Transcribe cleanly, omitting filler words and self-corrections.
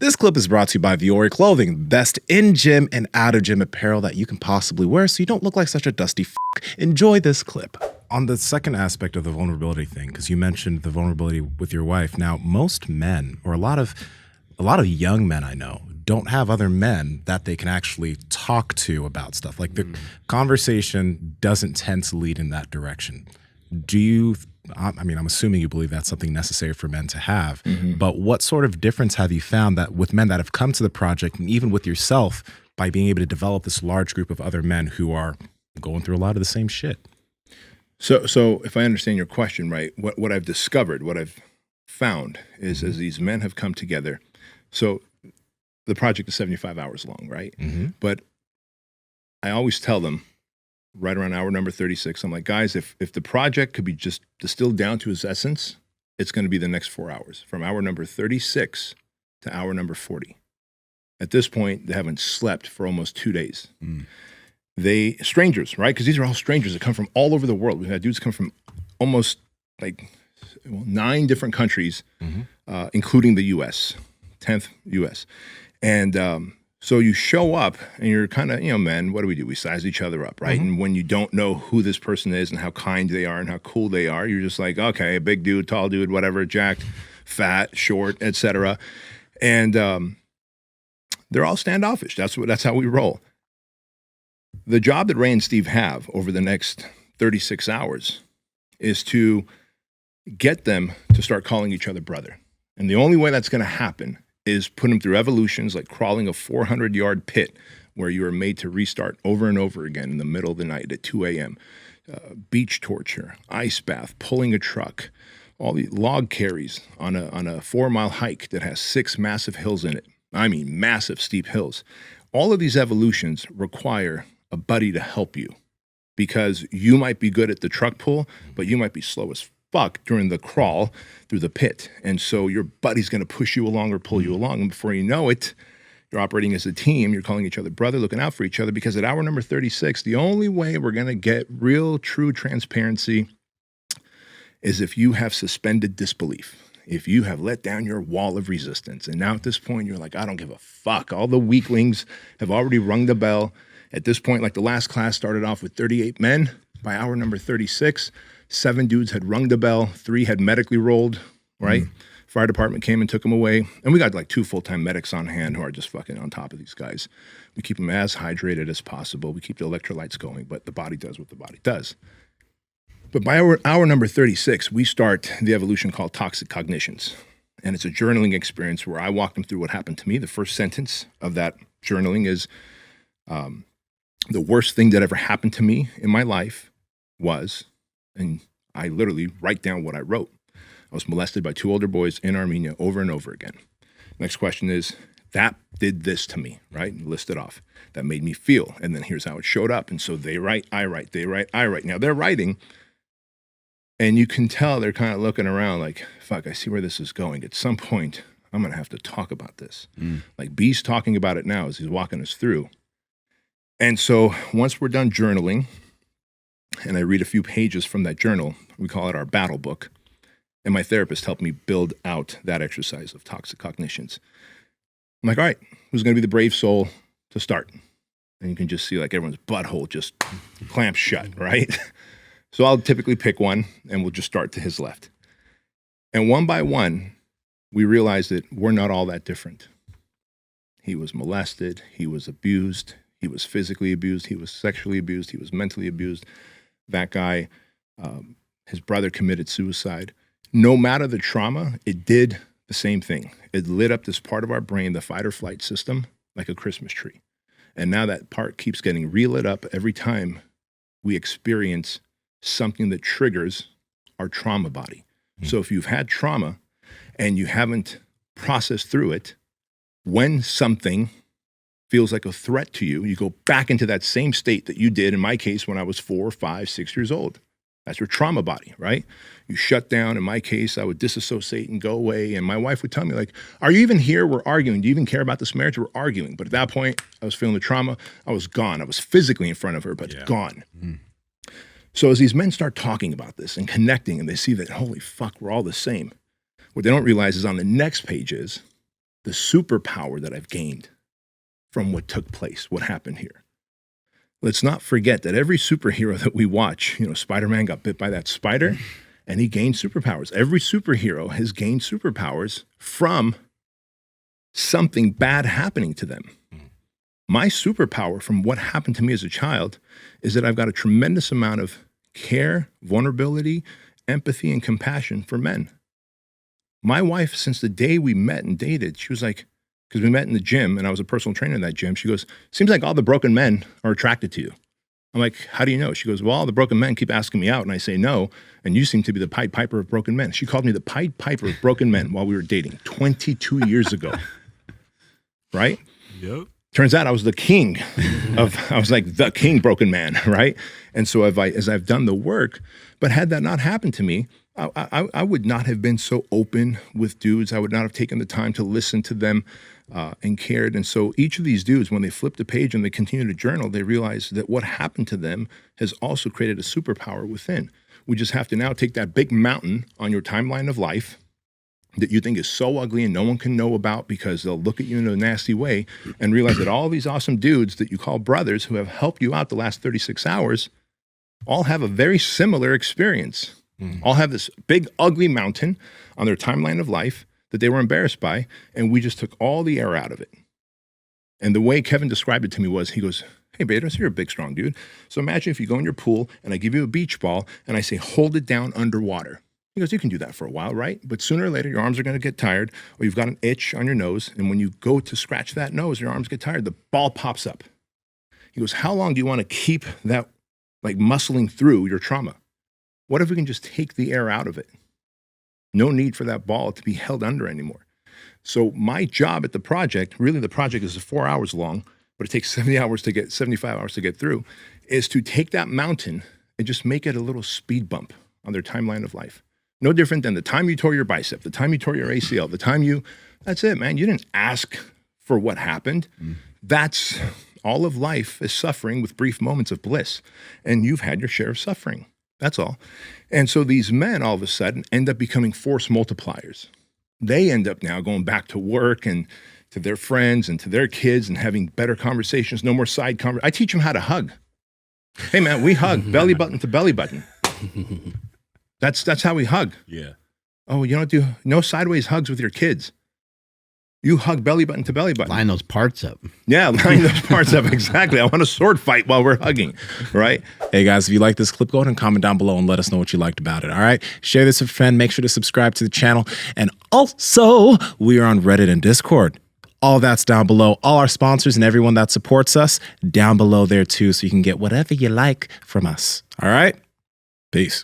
This clip is brought to you by Viore Clothing, best in-gym and out-of-gym apparel that you can possibly wear so you don't look like such a dusty f***. Enjoy this clip. On the second aspect of the vulnerability thing, because you mentioned the vulnerability with your wife. Now, most men, or a lot of young men I know, don't have other men that they can actually talk to about stuff. Like the conversation doesn't tend to lead in that direction. Do you, I mean, I'm assuming you believe that's something necessary for men to have, but what sort of difference have you found that with men that have come to the project, and even with yourself, by being able to develop this large group of other men who are going through a lot of the same shit? So if I understand your question right, what I've discovered, what I've found is as these men have come together, so the project is 75 hours long, right? But I always tell them, right around hour number 36, I'm like, guys, if the project could be just distilled down to its essence, it's going to be the next 4 hours, from hour number 36 to hour number 40. At this point, they haven't slept for almost 2 days. Strangers, right? Because these are all strangers that come from all over the world. We've had dudes come from almost like 9 different countries, including the U.S., 10th U.S. And so you show up and you're kind of, men, what do? We size each other up, right? And when you don't know who this person is and how kind they are and how cool they are, you're just like, okay, a big dude, tall dude, whatever, jacked, fat, short, etc. And they're all standoffish. That's how we roll. The job that Ray and Steve have over the next 36 hours is to get them to start calling each other brother. And the only way that's going to happen is put them through evolutions like crawling a 400-yard pit where you are made to restart over and over again in the middle of the night at 2 a.m., beach torture, ice bath, pulling a truck, all the log carries on a 4-mile hike that has 6 massive hills in it. I mean, massive steep hills. All of these evolutions require a buddy to help you because you might be good at the truck pull, but you might be slow as fuck during the crawl through the pit. And so your buddy's going to push you along or pull you along. And before you know it, you're operating as a team. You're calling each other brother, looking out for each other, because at hour number 36, the only way we're going to get real, true transparency is if you have suspended disbelief. If you have let down your wall of resistance. And now at this point, you're like, I don't give a fuck. All the weaklings have already rung the bell. At this point, like the last class started off with 38 men. By hour number 36, 7 dudes had rung the bell. 3 had medically rolled, right? Fire department came and took them away. And we got like 2 full-time medics on hand who are just fucking on top of these guys. We keep them as hydrated as possible. We keep the electrolytes going, but the body does what the body does. But by hour number 36, we start the evolution called toxic cognitions. And it's a journaling experience where I walk them through what happened to me. The first sentence of that journaling is, the worst thing that ever happened to me in my life was, and I literally write down what I wrote. I was molested by 2 older boys in Armenia over and over again. Next question is, that did this to me, right? List it off. That made me feel. And then here's how it showed up. And so they write, I write, they write, I write. Now they're writing, and you can tell they're kind of looking around like, fuck, I see where this is going. At some point, I'm going to have to talk about this. Like B's talking about it now as he's walking us through. And so once we're done journaling, and I read a few pages from that journal, we call it our battle book, and my therapist helped me build out that exercise of toxic cognitions. I'm like, all right, who's going to be the brave soul to start? And you can just see like everyone's butthole just clamps shut, right? So I'll typically pick one, and we'll just start to his left. And one by one, we realized that we're not all that different. He was molested, he was abused, he was physically abused, he was sexually abused, he was mentally abused. That guy, his brother committed suicide. No matter the trauma, it did the same thing. It lit up this part of our brain, the fight or flight system, like a Christmas tree. And now that part keeps getting relit up every time we experience something that triggers our trauma body. So if you've had trauma and you haven't processed through it, when something feels like a threat to you, you go back into that same state that you did, in my case, when I was 4, 5, 6 years old. That's your trauma body, right? You shut down. In my case, I would disassociate and go away. And my wife would tell me, like, are you even here? We're arguing. Do you even care about this marriage? We're arguing. But at that point, I was feeling the trauma. I was gone. I was physically in front of her, but gone. So as these men start talking about this and connecting, and they see that, holy fuck, we're all the same, what they don't realize is on the next page is the superpower that I've gained from what took place, what happened here. Let's not forget that every superhero that we watch, Spider-Man got bit by that spider and he gained superpowers. Every superhero has gained superpowers from something bad happening to them. My superpower from what happened to me as a child is that I've got a tremendous amount of care, vulnerability, empathy, and compassion for men. My wife, since the day we met and dated, she was like, because we met in the gym and I was a personal trainer in that gym, she goes, seems like all the broken men are attracted to you. I'm like, how do you know? She goes, well, all the broken men keep asking me out and I say no, and you seem to be the Pied Piper of broken men. She called me the Pied Piper of broken men while we were dating 22 years ago. Right? Yep. Turns out I was the king I was like the king broken man, right? And so as I've done the work, but had that not happened to me, I would not have been so open with dudes. I would not have taken the time to listen to them and cared. And so each of these dudes, when they flip the page and they continue to journal, they realize that what happened to them has also created a superpower within. We just have to now take that big mountain on your timeline of life that you think is so ugly and no one can know about because they'll look at you in a nasty way, and realize that all these awesome dudes that you call brothers who have helped you out the last 36 hours all have a very similar experience. All have this big ugly mountain on their timeline of life that they were embarrassed by, and we just took all the air out of it. And the way Kevin described it to me was, he goes, hey, Bedros, you're a big, strong dude. So imagine if you go in your pool and I give you a beach ball and I say, hold it down underwater. He goes, you can do that for a while, right? But sooner or later, your arms are going to get tired, or you've got an itch on your nose. And when you go to scratch that nose, your arms get tired, the ball pops up. He goes, how long do you want to keep that like muscling through your trauma? What if we can just take the air out of it? No need for that ball to be held under anymore. So my job at the project, really the project is 4 hours long, but it takes 75 hours to get through, is to take that mountain and just make it a little speed bump on their timeline of life. No different than the time you tore your bicep, the time you tore your ACL, that's it, man. You didn't ask for what happened. That's all of life is suffering with brief moments of bliss. And you've had your share of suffering. That's all. And so these men all of a sudden end up becoming force multipliers. They end up now going back to work and to their friends and to their kids and having better conversations, no more side conversations. I teach them how to hug. Hey, man, we hug belly button to belly button. That's how we hug. Yeah. Oh, you don't do no sideways hugs with your kids. You hug belly button to belly button. Line those parts up. Yeah, line those parts up. Exactly. I want a sword fight while we're hugging, right? Hey guys, if you like this clip, go ahead and comment down below and let us know what you liked about it. All right. Share this with a friend. Make sure to subscribe to the channel. And also, we are on Reddit and Discord. All that's down below. All our sponsors and everyone that supports us down below there too, so you can get whatever you like from us. All right. Peace.